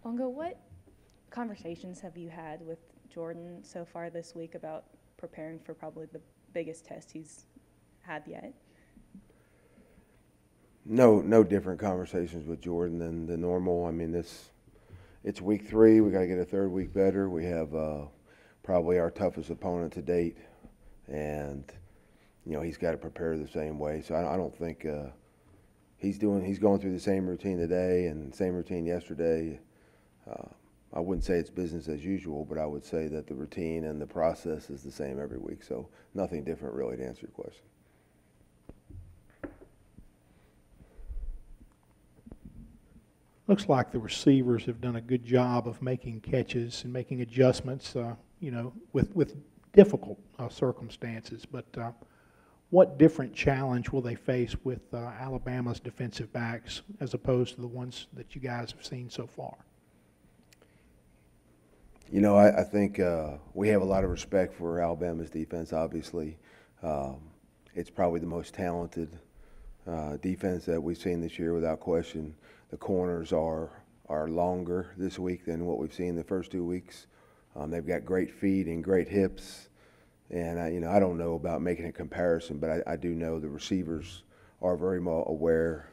Longo, what conversations have you had with Jordan so far this week about preparing for probably the biggest test he's had yet? No different conversations with Jordan than the normal. I mean, it's week 3. We got to get a third week better. We have probably our toughest opponent to date, and he's got to prepare the same way. So I don't think he's going through the same routine today and same routine yesterday. I wouldn't say it's business as usual, but I would say that the routine and the process is the same every week. So nothing different, really, to answer your question. Looks like the receivers have done a good job of making catches and making adjustments, with difficult circumstances. But what different challenge will they face with Alabama's defensive backs as opposed to the ones that you guys have seen so far? I think we have a lot of respect for Alabama's defense, obviously. It's probably the most talented defense that we've seen this year, without question. The corners are longer this week than what we've seen the first 2 weeks. They've got great feet and great hips. And, I don't know about making a comparison, but I do know the receivers are very well aware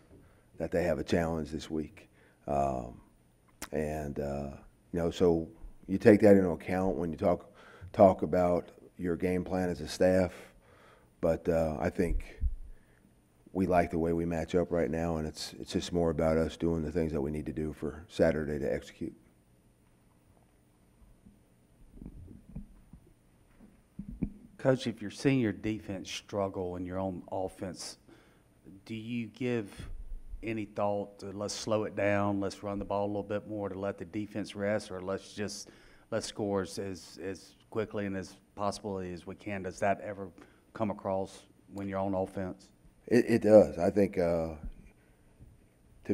that they have a challenge this week. So you take that into account when you talk about your game plan as a staff. But I think we like the way we match up right now, and it's just more about us doing the things that we need to do for Saturday to execute. Coach, if you're seeing your defense struggle and your own offense, do you give any thought to let's slow it down, let's run the ball a little bit more to let the defense rest, or let's score as quickly and as possibly as we can? Does that ever come across when you're on offense? It does. I think to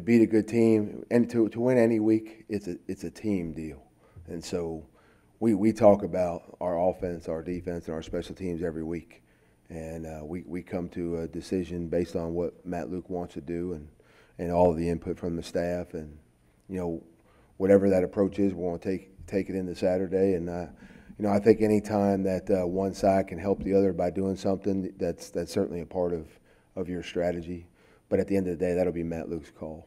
beat a good team and to win any week, it's a team deal. And so we talk about our offense, our defense, and our special teams every week. And we come to a decision based on what Matt Luke wants to do and all of the input from the staff. And, whatever that approach is, we're going to take it into Saturday. And, I think any time that one side can help the other by doing something, that's certainly a part of your strategy. But at the end of the day, that'll be Matt Luke's call.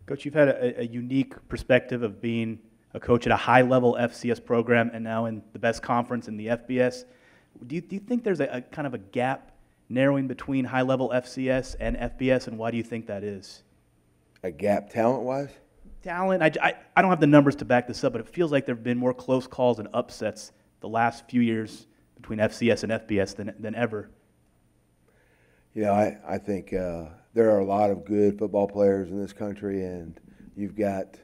Coach, you've had a unique perspective of being a coach at a high-level FCS program and now in the best conference in the FBS. Do you think there's a kind of a gap narrowing between high-level FCS and FBS, and why do you think that is? A gap talent-wise? Talent, I don't have the numbers to back this up, but it feels like there have been more close calls and upsets the last few years between FCS and FBS than ever. I think there are a lot of good football players in this country, and you got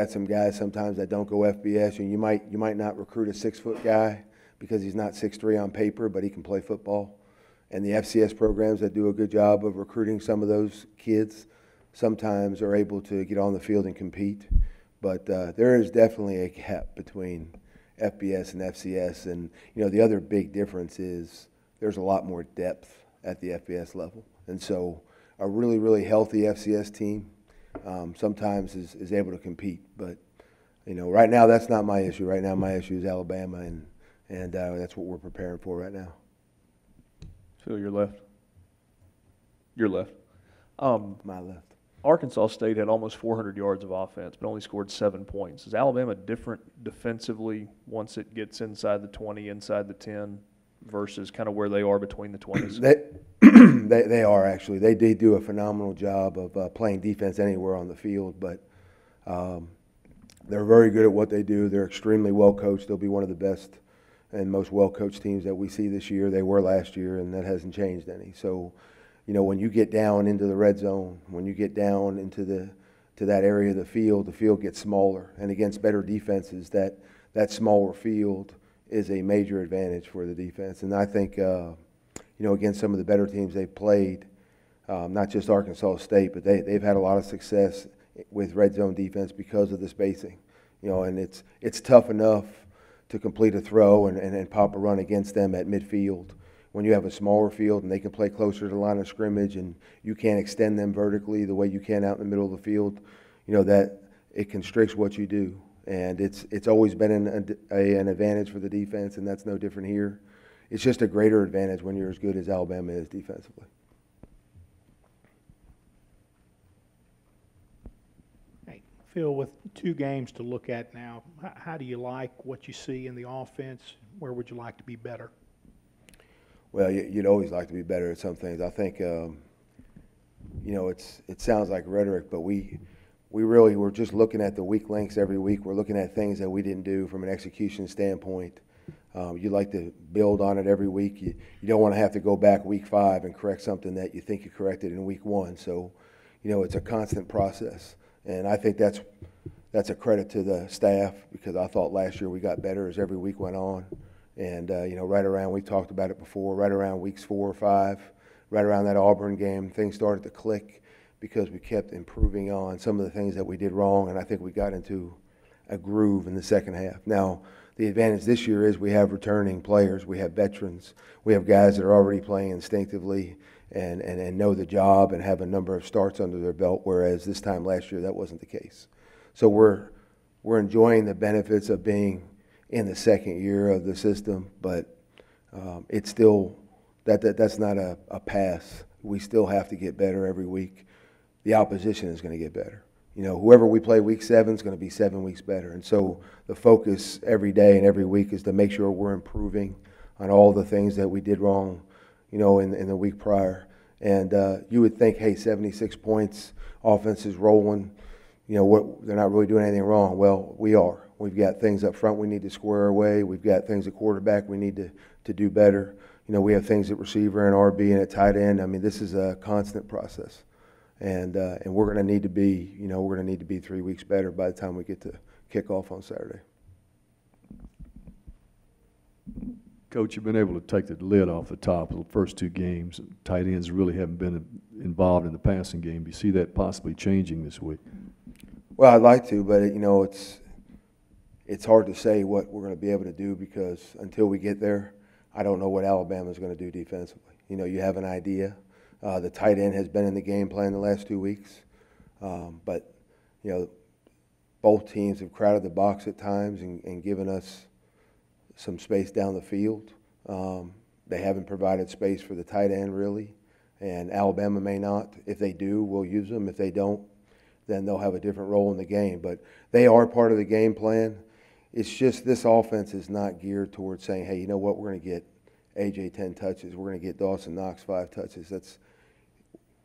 some guys sometimes that don't go FBS, and you might not recruit a 6-foot guy because he's not 6'3" on paper, but he can play football. And the FCS programs that do a good job of recruiting some of those kids sometimes are able to get on the field and compete. But there is definitely a gap between FBS and FCS. And, the other big difference is there's a lot more depth at the FBS level. And so a really, really healthy FCS team sometimes is able to compete. But, right now that's not my issue. Right now my issue is Alabama, and that's what we're preparing for right now. Phil, your left. Your left. My left. Arkansas State had almost 400 yards of offense, but only scored 7 points. Is Alabama different defensively once it gets inside the 20, inside the 10, versus kind of where they are between the 20s? They are, actually. They do a phenomenal job of playing defense anywhere on the field, but they're very good at what they do. They're extremely well coached. They'll be one of the best and most well-coached teams that we see this year. They were last year, and that hasn't changed any. So, when you get down into the red zone, when you get down into that area of the field gets smaller. And against better defenses, that smaller field is a major advantage for the defense. And I think, against some of the better teams they've played, not just Arkansas State, but they've had a lot of success with red zone defense because of the spacing. And it's tough enough to complete a throw and pop a run against them at midfield when you have a smaller field and they can play closer to the line of scrimmage and you can't extend them vertically the way you can out in the middle of the field, that it constricts what you do. And it's always been an advantage for the defense, and that's no different here. It's just a greater advantage when you're as good as Alabama is defensively. Hey, Phil, with 2 games to look at now, how do you like what you see in the offense? Where would you like to be better? Well, you'd always like to be better at some things. I think, it sounds like rhetoric, but we're just looking at the weak links every week. We're looking at things that we didn't do from an execution standpoint. You like to build on it every week. You don't want to have to go back week 5 and correct something that you think you corrected in week 1. So, it's a constant process. And I think that's a credit to the staff, because I thought last year we got better as every week went on. And, right around, we talked about it before, right around weeks 4 or 5, right around that Auburn game, things started to click because we kept improving on some of the things that we did wrong, and I think we got into a groove in the second half. Now, the advantage this year is we have returning players, we have veterans, we have guys that are already playing instinctively and know the job and have a number of starts under their belt, whereas this time last year that wasn't the case. So we're enjoying the benefits of being in the second year of the system, but it's still that's not a pass. We still have to get better every week. The opposition is going to get better. Whoever we play week 7 is going to be 7 weeks better. And so the focus every day and every week is to make sure we're improving on all the things that we did wrong, in the week prior. And you would think, hey, 76 points, offense is rolling, they're not really doing anything wrong. Well, we are. We've got things up front we need to square away. We've got things at quarterback we need to do better. We have things at receiver and RB and at tight end. I mean, this is a constant process. And we're going to need to be 3 weeks better by the time we get to kick off on Saturday. Coach, you've been able to take the lid off the top of the first 2 games. Tight ends really haven't been involved in the passing game. Do you see that possibly changing this week? Well, I'd like to, but it's hard to say what we're going to be able to do, because until we get there, I don't know what Alabama's going to do defensively. You have an idea. The tight end has been in the game plan the last 2 weeks, but both teams have crowded the box at times and given us some space down the field. They haven't provided space for the tight end really, and Alabama may not. If they do, we'll use them. If they don't, then they'll have a different role in the game. But they are part of the game plan. It's just this offense is not geared towards saying, hey, you know what, we're going to get AJ 10 touches. We're going to get Dawson Knox 5 touches.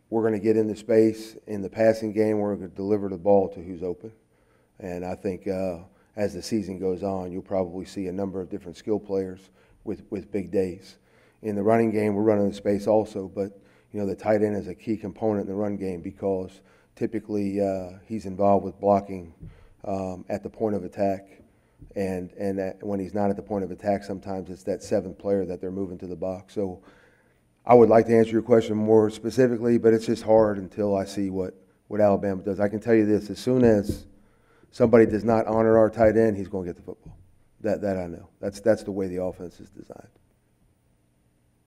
We're going to get into space in the passing game. We're going to deliver the ball to who's open. And I think as the season goes on, you'll probably see a number of different skill players with big days. In the running game, we're running the space also, but the tight end is a key component in the run game, because typically he's involved with blocking at the point of attack. And when he's not at the point of attack, sometimes it's that 7th player that they're moving to the box. So I would like to answer your question more specifically, but it's just hard until I see what Alabama does. I can tell you this: as soon as somebody does not honor our tight end, he's going to get the football. That I know. That's the way the offense is designed.